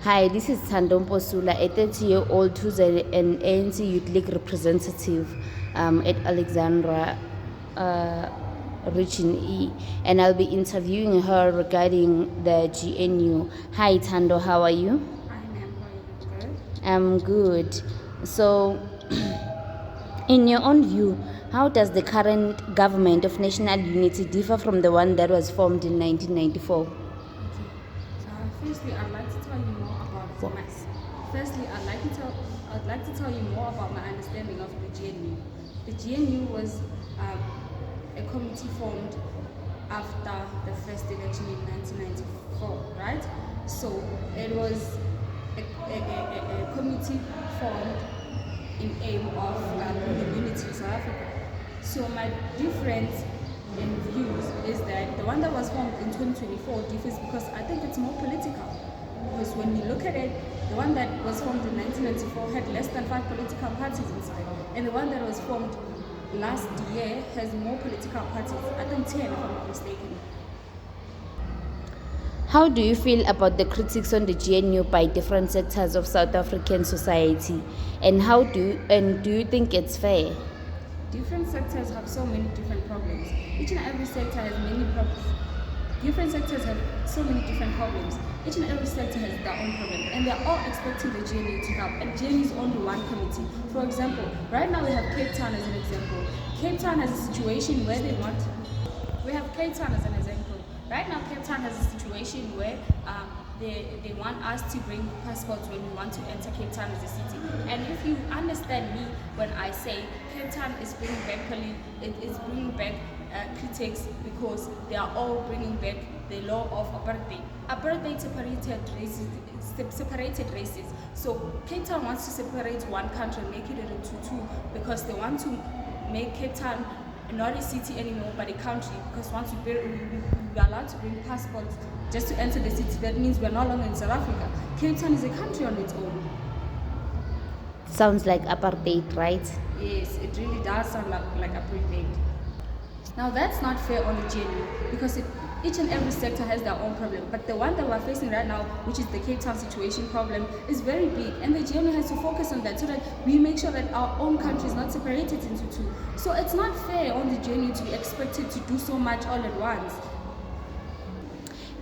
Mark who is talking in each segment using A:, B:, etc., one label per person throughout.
A: Hi, this is Thando Mposula, a 30-year-old who's an ANC Youth League representative at Alexandra Region E, and I'll be interviewing her regarding the GNU. Hi, Thando, how are you?
B: Hi ma'am, how are you doing? Good.
A: I'm good. So, in your own view, how does the current government of national unity differ from the one that was formed in 1994?
B: Okay. Firstly, I'd like to tell you more about my. Firstly, I'd like to tell you more about my understanding of the GNU. The GNU was a committee formed after the first election in 1994, right? So it was a committee formed in aim of bringing unity in South Africa. So my difference in views is that the one that was formed in 2024 differs because I think it's more political. Because when we look at it, the one that was formed in 1994 had less than 5 political parties inside, and the one that was formed last year has more political parties. I think 10, if I'm not mistaken.
A: How do you feel about the critics on the GNU by different sectors of South African society, and do you think it's fair?
B: Different sectors have so many different problems. Each and every sector has many problems. Different sectors have so many different problems. Each and every sector has their own problem, and they're all expecting the GNU to help. And GNU is only one committee. For example, right now we have Cape Town as an example. Cape Town has a situation where they want. We have Cape Town as an example. Right now, Cape Town has a situation where they want us to bring passports when we want to enter Cape Town as a city. And if you understand me when I say Cape Town is bringing back it is bringing back critics because they are all bringing back the law of apartheid. Apartheid separated races. So Cape Town wants to separate one country and make it into two because they want to make Cape Town not a city anymore but a country, because once we are allowed to bring passports just to enter the city, that means we're no longer in South Africa. Cape Town is a country on its own.
A: Sounds like apartheid, right?
B: Yes, it really does sound like apartheid. Now that's not fair on the GNU because each and every sector has their own problem. But the one that we're facing right now, which is the Cape Town situation problem, is very big. And the GNU has to focus on that so that we make sure that our own country is not separated into two. So it's not fair on the GNU to be expected to do so much all at once.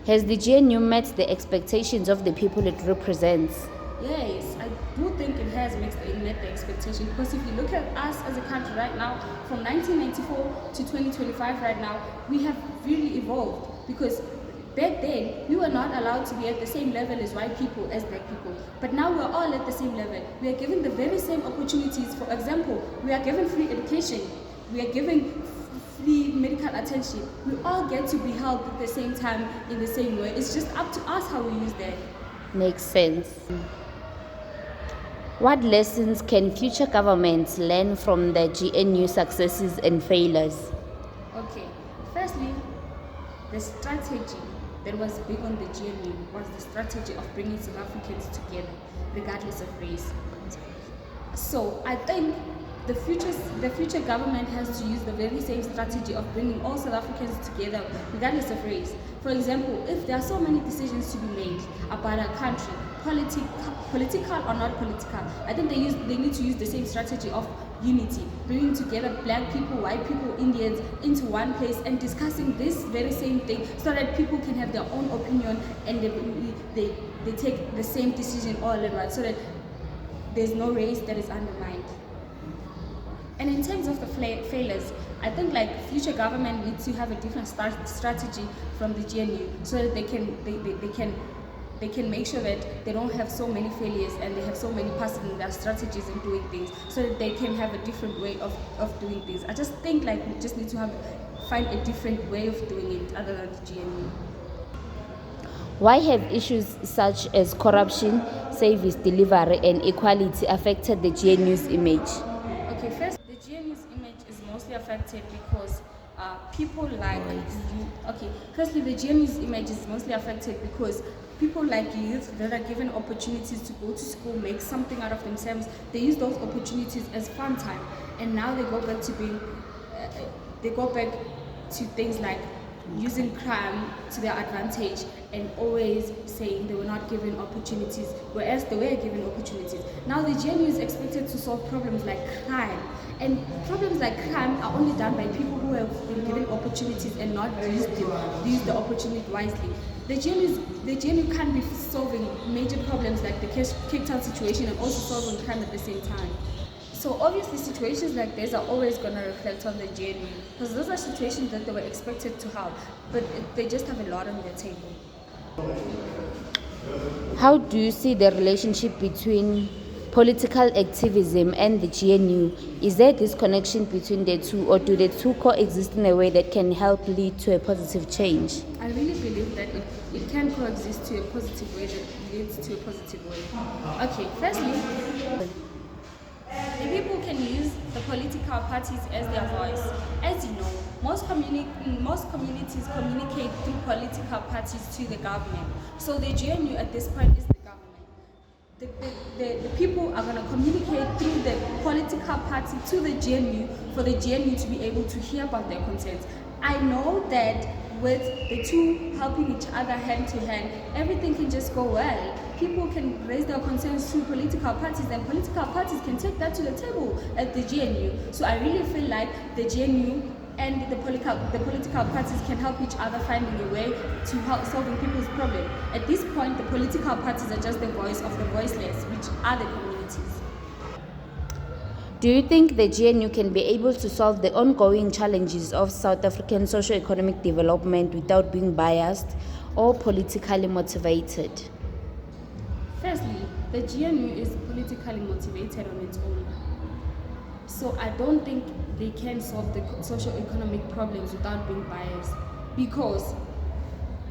A: Has the GNU met the expectations of the people it represents?
B: Yes, I do think it has met the expectation, because if you look at us as a country right now, from 1994 to 2025 right now, we have really evolved, because back then we were not allowed to be at the same level as white people, as black people, but now we're all at the same level. We are given the very same opportunities. For example, we are given free education, we are given free medical attention. We all get to be helped at the same time in the same way. It's just up to us how we use that.
A: Makes sense. What lessons can future governments learn from the GNU successes and failures?
B: Okay, firstly, the strategy that was big on the GNU was the strategy of bringing South Africans together, regardless of race. So I think the future government has to use the very same strategy of bringing all South Africans together, regardless of race. For example, if there are so many decisions to be made about a country, political or not political, I think they need to use the same strategy of unity, bringing together black people, white people, Indians into one place and discussing this very same thing so that people can have their own opinion and they take the same decision all at once, so that there's no race that is undermined. And in terms of the failures, I think like future government needs to have a different strategy from the GNU, so that they can make sure that they don't have so many failures and they have so many passes in their strategies and doing things, so that they can have a different way of doing things. I just think like we just need to find a different way of doing it other than the GNU.
A: Why have issues such as corruption, service delivery, and equality affected the GNU's image?
B: Okay, first, the GNU's image is mostly affected because people like you. Okay, firstly, the GNU's image is mostly affected because people like youth that are given opportunities to go to school, make something out of themselves, they use those opportunities as fun time, and now they go back to things like using crime to their advantage and always saying they were not given opportunities, whereas they were given opportunities. Now the GNU is expected to solve problems like crime, and problems like crime are only done by people who have been given opportunities and not used the opportunity wisely. The GNU can't be solving major problems like the Cape Town situation and also solving crime at the same time. So obviously situations like this are always going to reflect on the GNU, because those are situations that they were expected to have, but they just have a lot on their table.
A: How do you see the relationship between political activism and the GNU? Is there this connection between the two, or do the two coexist in a way that can help lead to a positive change?
B: I really believe that it can coexist to a positive way that leads to a positive way. Okay, firstly, the people can use the political parties as their voice. As you know, most communities communicate through political parties to the government. So the GNU at this point is the government. The people are going to communicate through the political party to the GNU for the GNU to be able to hear about their concerns. I know that with the two helping each other hand to hand, everything can just go well. People can raise their concerns to political parties, and political parties can take that to the table at the GNU. So I really feel like the GNU and the political parties can help each other finding a way to help solving people's problems. At this point, the political parties are just the voice of the voiceless, which are the communities.
A: Do you think the GNU can be able to solve the ongoing challenges of South African socio-economic development without being biased or politically motivated?
B: Firstly, the GNU is politically motivated on its own. So I don't think they can solve the socio-economic problems without being biased, because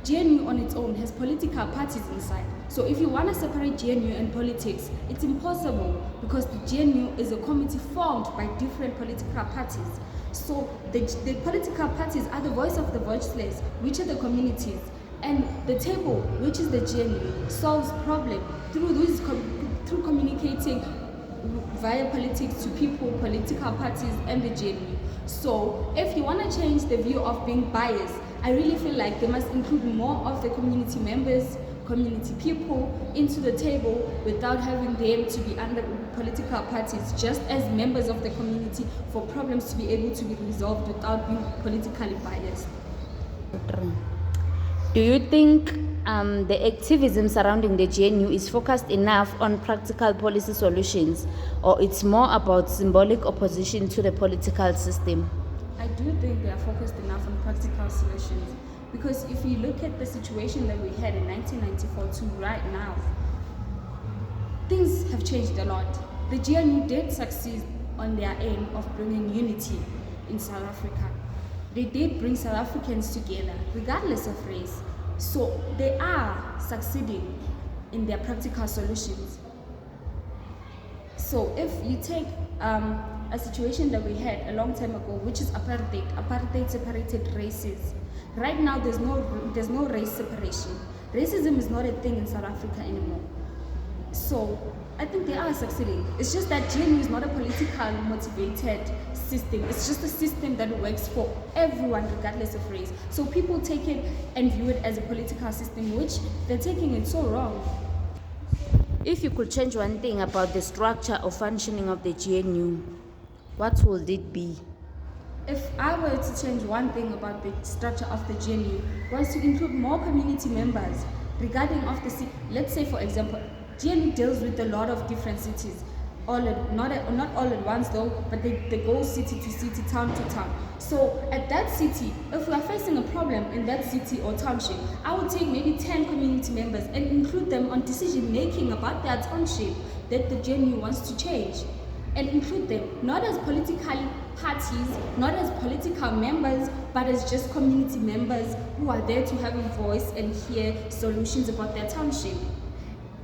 B: GNU on its own has political parties inside. So if you want to separate GNU and politics, it's impossible, because the GNU is a committee formed by different political parties. So the political parties are the voice of the voiceless, which are the communities. And the table, which is the GNU, solves problems through communicating via politics to people, political parties, and the GNU. So if you want to change the view of being biased, I really feel like they must include more of the community members, community people into the table without having them to be under political parties, just as members of the community, for problems to be able to be resolved without being politically biased.
A: Do you think the activism surrounding the GNU is focused enough on practical policy solutions, or it's more about symbolic opposition to the political system?
B: I do think they are focused enough on practical solutions, because if you look at the situation that we had in 1994 to right now, things have changed a lot. The GNU did succeed on their aim of bringing unity in South Africa. They did bring South Africans together, regardless of race. So they are succeeding in their practical solutions. So if you take a situation that we had a long time ago, which is apartheid. Apartheid separated races. Right now, there's no race separation. Racism is not a thing in South Africa anymore. So I think they are succeeding. It's just that GNU is not a politically motivated system. It's just a system that works for everyone, regardless of race. So people take it and view it as a political system, which they're taking it so wrong.
A: If you could change one thing about the structure or functioning of the GNU, what would it be?
B: If I were to change one thing about the structure of the GNU, was to include more community members regarding of the city. Let's say, for example, GNU deals with a lot of different cities, not all at once though, but they go city to city, town to town. So at that city, if we are facing a problem in that city or township, I would take maybe 10 community members and include them on decision making about their township that the GNU wants to change, and include them not as political parties, not as political members, but as just community members who are there to have a voice and hear solutions about their township.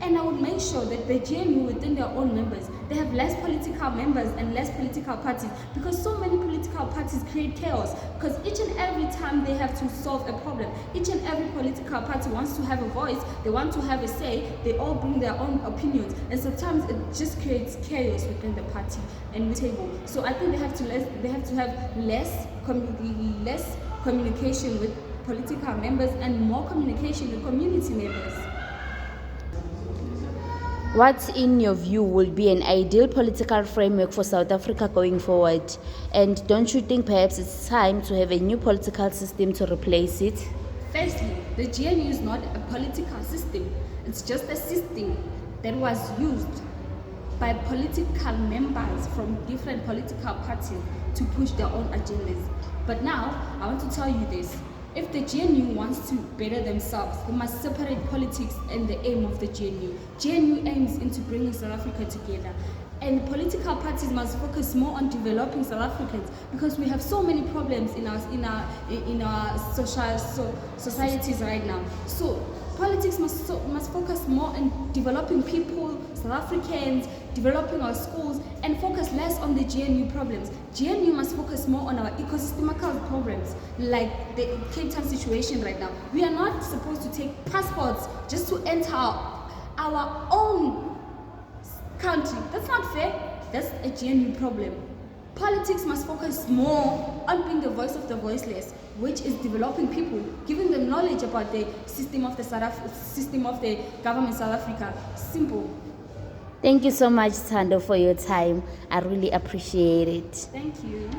B: And I would make sure that the GNU within their own members, they have less political members and less political parties, because so many political parties create chaos, because each and every time they have to solve a problem, each and every political party wants to have a voice, they want to have a say, they all bring their own opinions, and sometimes it just creates chaos within the party and the table. So I think they have to have less communication with political members and more communication with community members.
A: What, in your view, would be an ideal political framework for South Africa going forward? And don't you think perhaps it's time to have a new political system to replace it?
B: Firstly, the GNU is not a political system. It's just a system that was used by political members from different political parties to push their own agendas. But now, I want to tell you this. If the GNU wants to better themselves, they must separate politics and the aim of the GNU. GNU aims into bringing South Africa together. And political parties must focus more on developing South Africans, because we have so many problems in our societies right now. So politics must focus more on developing people, South Africans, developing our schools, and focus less on the GNU problems. GNU must focus more on our ecosystemical problems, like the Cape Town situation right now. We are not supposed to take passports just to enter our own country. That's not fair. That's a GNU problem. Politics must focus more on being the voice of the voiceless, which is developing people, giving them knowledge about the system of the government South Africa. Simple.
A: Thank you so much, Thando, for your time. I really appreciate it.
B: Thank you.